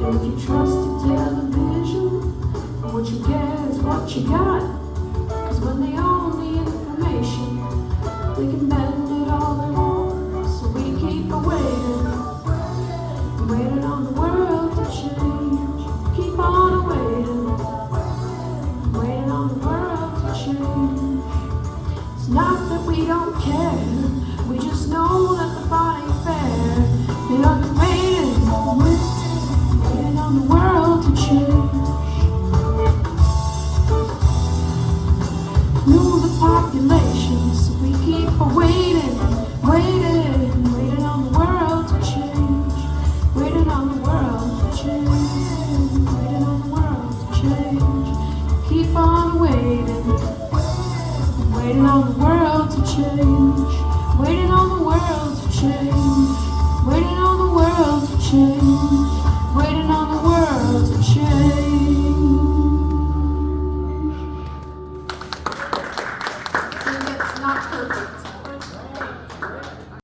If you trust your television, what you get is what you got. Cause when they own the information, they can bend it all they want. So we keep waiting, waiting on the world to change. Keep on waiting, waiting on the world to change. It's not that we don't care, we just know that the body fair. They are waiting, waiting on the world to change. Knew the population, so we keep waiting, waiting on the world to change. Waiting on the world to change, waiting on the world to change. Keep on waiting, waiting on the world to change. Waiting on the world to change, waiting on the world to change.